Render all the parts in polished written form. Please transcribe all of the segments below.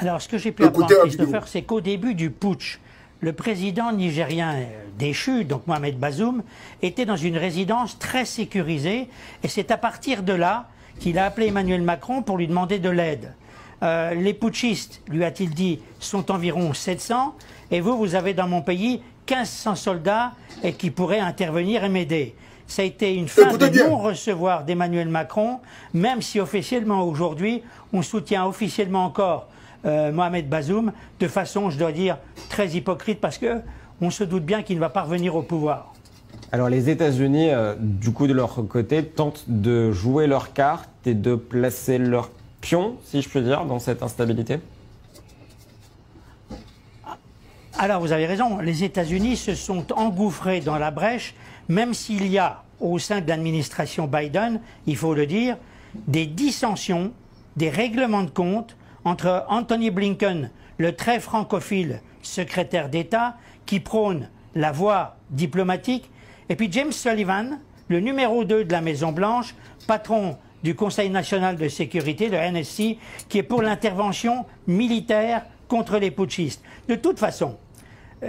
Alors, ce que j'ai pu apprendre, Christopher, c'est qu'au début du putsch, le président nigérien déchu, donc Mohamed Bazoum, était dans une résidence très sécurisée, et c'est à partir de là qu'il a appelé Emmanuel Macron pour lui demander de l'aide. Les putschistes, lui a-t-il dit, sont environ 700, et vous avez dans mon pays 1500 soldats et qui pourraient intervenir et m'aider. Ça a été une fin de non-recevoir d'Emmanuel Macron, même si officiellement aujourd'hui, on soutient officiellement encore Mohamed Bazoum, de façon, je dois dire, très hypocrite, parce qu'on se doute bien qu'il ne va pas revenir au pouvoir. Alors les États-Unis, du coup, de leur côté, tentent de jouer leur carte et de placer leur pion, si je peux dire, dans cette instabilité? Alors vous avez raison, les États-Unis se sont engouffrés dans la brèche, même s'il y a, au sein de l'administration Biden, il faut le dire, des dissensions, des règlements de compte entre Anthony Blinken, le très francophile secrétaire d'État, qui prône la voie diplomatique, et puis James Sullivan, le numéro 2 de la Maison-Blanche, patron du Conseil national de sécurité, le NSC, qui est pour l'intervention militaire contre les putschistes. De toute façon,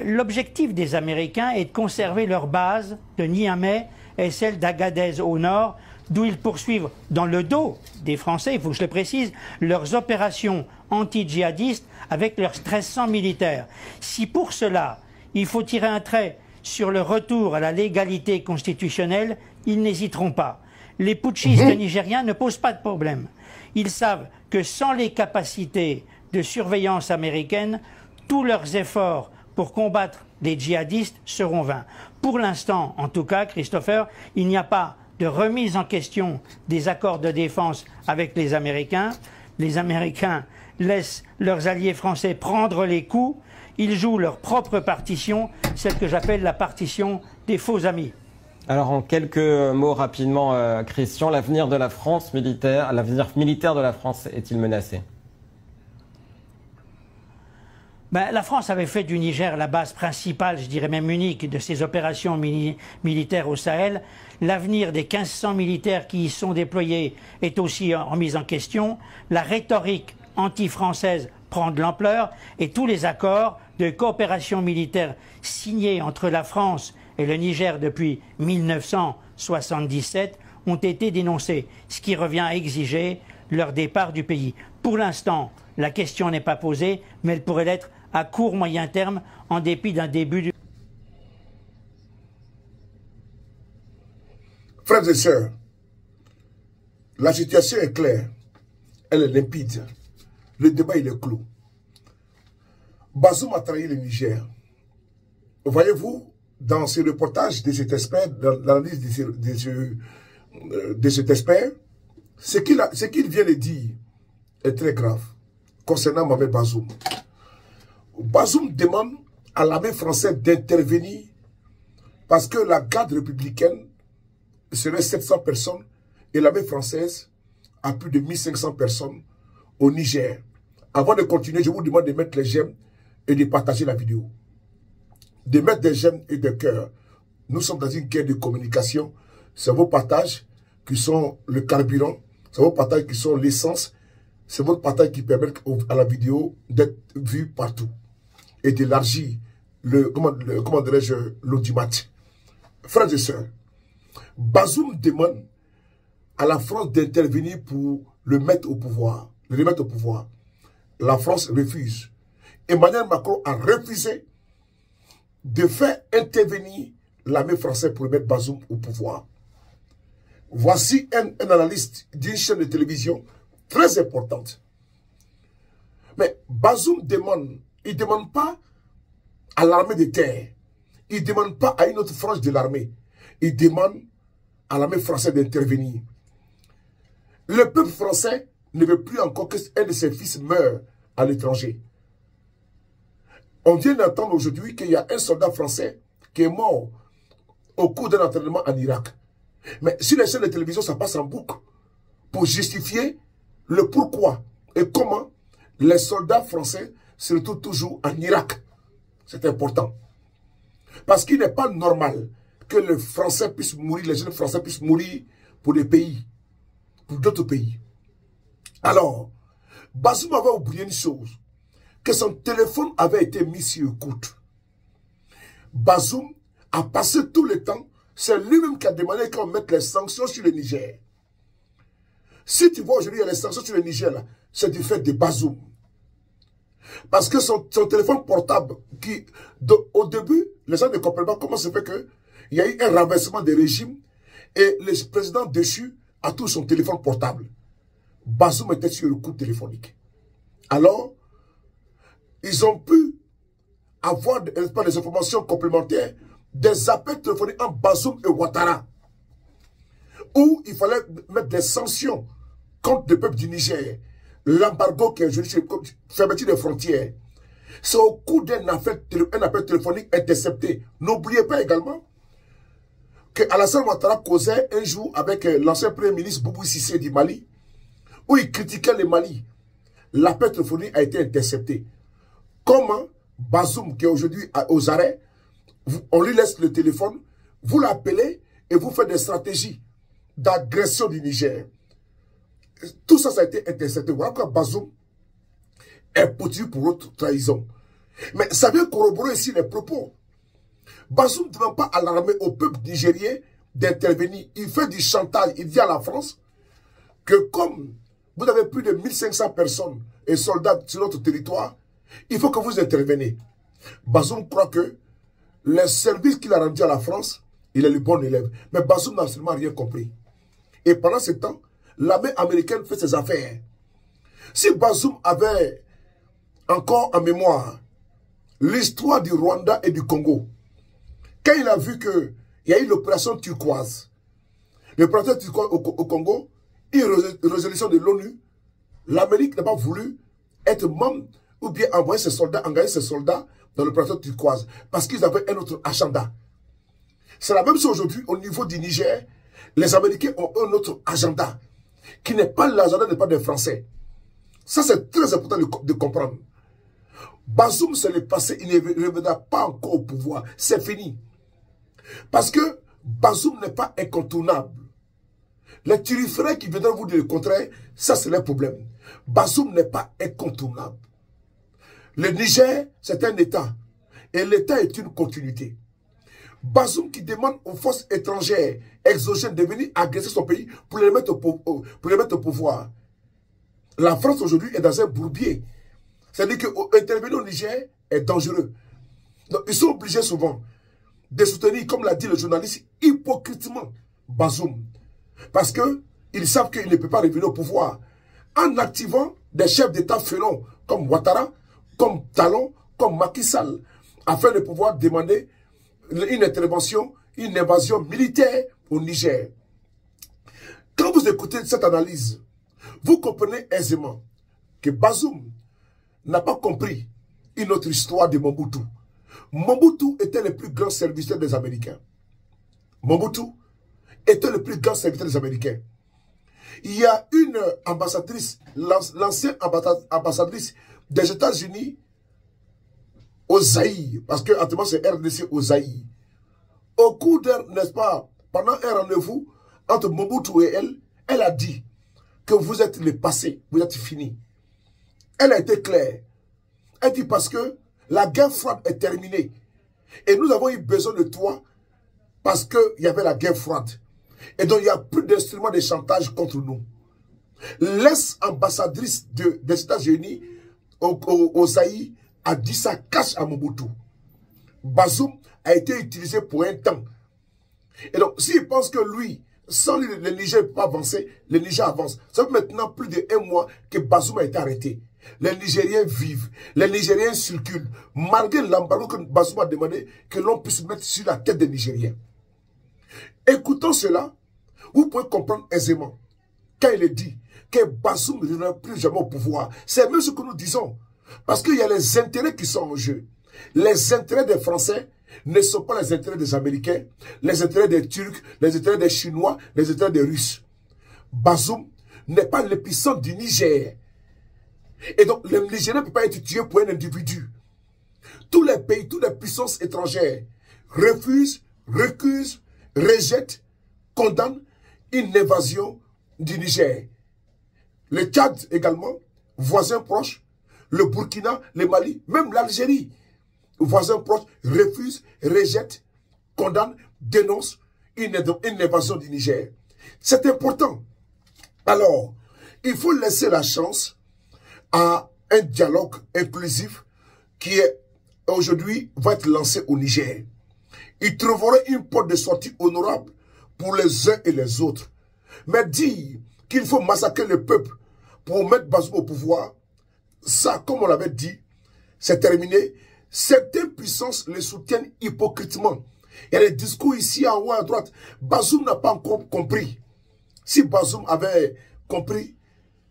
l'objectif des Américains est de conserver leur base de Niamey et celle d'Agadez au nord, d'où ils poursuivent, dans le dos des Français, il faut que je le précise, leurs opérations anti-djihadistes avec leurs 1300 militaires. Si pour cela, il faut tirer un trait sur le retour à la légalité constitutionnelle, ils n'hésiteront pas. Les putschistes nigériens ne posent pas de problème. Ils savent que sans les capacités de surveillance américaines, tous leurs efforts pour combattre les djihadistes seront vains. Pour l'instant, en tout cas, Christopher, il n'y a pas de remise en question des accords de défense avec les Américains. Les Américains laissent leurs alliés français prendre les coups. Ils jouent leur propre partition, celle que j'appelle la partition des faux amis. Alors en quelques mots rapidement, Christian, l'avenir de la France militaire, l'avenir militaire de la France est-il menacé? La France avait fait du Niger la base principale, je dirais même unique, de ses opérations militaires au Sahel. L'avenir des 1500 militaires qui y sont déployés est aussi remis en question. La rhétorique anti-française prend de l'ampleur et tous les accords de coopération militaire signés entre la France et le Niger depuis 1977 ont été dénoncés, ce qui revient à exiger leur départ du pays. Pour l'instant, la question n'est pas posée, mais elle pourrait l'être à court moyen terme, en dépit d'un début du... Frères et sœurs, la situation est claire, elle est limpide. Le débat, il est clos. Bazoum a trahi le Niger. Voyez-vous, dans ce reportage de cet expert, dans l'analyse de cet expert, ce qu'il vient de dire est très grave concernant Mohamed Bazoum. Bazoum demande à l'armée française d'intervenir parce que la garde républicaine serait 700 personnes et l'armée française a plus de 1500 personnes au Niger. Avant de continuer, je vous demande de mettre les j'aime et de partager la vidéo. De mettre des j'aime et des cœurs. Nous sommes dans une guerre de communication. C'est vos partages qui sont le carburant. C'est vos partages qui sont l'essence. C'est votre partage qui permet à la vidéo d'être vue partout et d'élargir comment dirais-je, l'audimat. Frères et sœurs, Bazoum demande à la France d'intervenir pour le remettre au pouvoir. La France refuse. Emmanuel Macron a refusé de faire intervenir l'armée française pour remettre Bazoum au pouvoir. Voici un analyste d'une chaîne de télévision très importante. Mais Bazoum demande, il ne demande pas à l'armée de terre, il ne demande pas à une autre frange de l'armée, il demande à l'armée française d'intervenir. Le peuple français ne veut plus encore qu'un de ses fils meure à l'étranger. On vient d'entendre aujourd'hui qu'il y a un soldat français qui est mort au cours d'un entraînement en Irak. Mais sur les chaînes de télévision, ça passe en boucle pour justifier le pourquoi et comment les soldats français se retrouvent toujours en Irak. C'est important. Parce qu'il n'est pas normal que les Français puissent mourir, les jeunes Français puissent mourir pour des pays, pour d'autres pays. Alors, Bazoum avait oublié une chose. que son téléphone avait été mis sur écoute. Bazoum a passé tout le temps, c'est lui-même qui a demandé qu'on mette les sanctions sur le Niger. Si tu vois aujourd'hui, il y a les sanctions sur le Niger, c'est du fait de Bazoum. Parce que son téléphone portable, au début, les gens ne comprennent pas comment ça fait qu'il y a eu un renversement de régime et le président déchu a tout son téléphone portable. Bazoum était sur le coup téléphonique. Alors, ils ont pu avoir des informations complémentaires, des appels téléphoniques entre Bazoum et Ouattara, où il fallait mettre des sanctions contre le peuple du Niger. L'embargo qui est aujourd'hui, fermeture des frontières. C'est au cours d'un appel téléphonique intercepté. N'oubliez pas également que Alassane Ouattara causait un jour avec l'ancien premier ministre Boubou Cissé du Mali, où il critiquait le Mali. L'appel téléphonique a été intercepté. Comment Bazoum, qui est aujourd'hui aux arrêts, on lui laisse le téléphone, vous l'appelez et vous faites des stratégies d'agression du Niger. Tout ça, ça a été intercepté. Voilà pourquoi Bazoum est poursuivi pour autre trahison. Mais ça vient corroborer ici les propos. Bazoum ne demande pas à l'armée, au peuple nigérien d'intervenir. Il fait du chantage. Il dit à la France que comme vous avez plus de 1500 personnes et soldats sur notre territoire, il faut que vous interveniez. Bazoum croit que les services qu'il a rendus à la France, il est le bon élève. Mais Bazoum n'a absolument rien compris. Et pendant ce temps, l'armée américaine fait ses affaires. Si Bazoum avait encore en mémoire l'histoire du Rwanda et du Congo, quand il a vu qu'il y a eu l'opération turquoise, l'opération turquoise au Congo, une résolution de l'ONU, l'Amérique n'a pas voulu être membre ou bien engager ses soldats dans l'opération turquoise parce qu'ils avaient un autre agenda. C'est la même chose aujourd'hui au niveau du Niger. Les Américains ont un autre agenda qui n'est pas l'agenda des Français. Ça, c'est très important de comprendre. Bazoum, c'est le passé, il ne reviendra pas encore au pouvoir. C'est fini. Parce que Bazoum n'est pas incontournable. Les turiféraires qui viendront vous dire le contraire, ça c'est leur problème. Bazoum n'est pas incontournable. Le Niger, c'est un État. Et l'État est une continuité. Bazoum qui demande aux forces étrangères, exogènes, de venir agresser son pays pour les mettre au pouvoir. La France aujourd'hui est dans un bourbier. C'est-à-dire qu'intervenir au Niger est dangereux. Donc ils sont obligés souvent de soutenir, comme l'a dit le journaliste, hypocritement Bazoum. Parce qu'ils savent qu'il ne peut pas revenir au pouvoir. En activant des chefs d'État félons comme Ouattara, comme Talon, comme Macky Sall, afin de pouvoir demander une intervention, une invasion militaire au Niger. Quand vous écoutez cette analyse, vous comprenez aisément que Bazoum n'a pas compris une autre histoire de Mobutu. Mobutu était le plus grand serviteur des Américains. Mobutu était le plus grand serviteur des Américains. Il y a une ambassadrice, l'ancienne ambassadrice des États-Unis au Zaïre, parce que actuellement c'est RDC au Zaïre. Au cours d'un, n'est-ce pas, pendant un rendez-vous entre Mobutu et elle a dit que vous êtes le passé, vous êtes fini. Elle a été claire. Elle dit parce que la guerre froide est terminée. Et nous avons eu besoin de toi parce qu'il y avait la guerre froide. Et donc il n'y a plus d'instruments de chantage contre nous. L'ex-ambassadrice des États-Unis au Zaïre a dit ça cache à Mobutu. Bazoum a été utilisé pour un temps. Et donc s'il pense que lui, sans lui, le Niger ne peut pas avancer, le Niger avance. Ça fait maintenant plus d'1 mois que Bazoum a été arrêté. Les Nigériens vivent, les Nigériens circulent, malgré l'embargo que Bazoum a demandé que l'on puisse mettre sur la tête des Nigériens. Écoutons cela, vous pouvez comprendre aisément quand il est dit que Bazoum ne reviendra plus jamais au pouvoir. C'est même ce que nous disons. Parce qu'il y a les intérêts qui sont en jeu. Les intérêts des Français ne sont pas les intérêts des Américains, les intérêts des Turcs, les intérêts des Chinois, les intérêts des Russes. Bazoum n'est pas l'épicentre du Niger. Et donc, le Nigérien ne peut pas être tué pour un individu. Tous les pays, toutes les puissances étrangères refusent, recusent, rejettent, condamnent une invasion du Niger. Le Tchad également, voisin proche, le Burkina, le Mali, même l'Algérie, voisins proches, refusent, rejettent, condamnent, dénoncent une invasion du Niger. C'est important. Alors, il faut laisser la chance à un dialogue inclusif qui est aujourd'hui va être lancé au Niger. Il trouverait une porte de sortie honorable pour les uns et les autres. Mais dire qu'il faut massacrer le peuple pour mettre Bazoum au pouvoir, ça, comme on l'avait dit, c'est terminé. Certaines puissances le soutiennent hypocritement. Il y a des discours ici en haut à droite. Bazoum n'a pas encore compris. Si Bazoum avait compris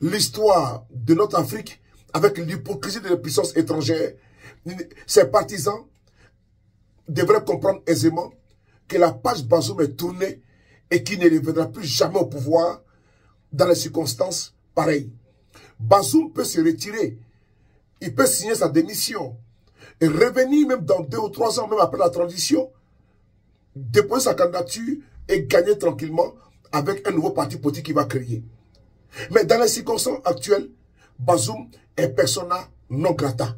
l'histoire de notre Afrique avec l'hypocrisie des puissances étrangères, ses partisans devraient comprendre aisément que la page Bazoum est tournée et qu'il ne reviendra plus jamais au pouvoir dans les circonstances pareilles. Bazoum peut se retirer, il peut signer sa démission et revenir même dans 2 ou 3 ans, même après la transition, déposer sa candidature et gagner tranquillement avec un nouveau parti politique qu'il va créer. Mais dans les circonstances actuelles, Bazoum est persona non grata.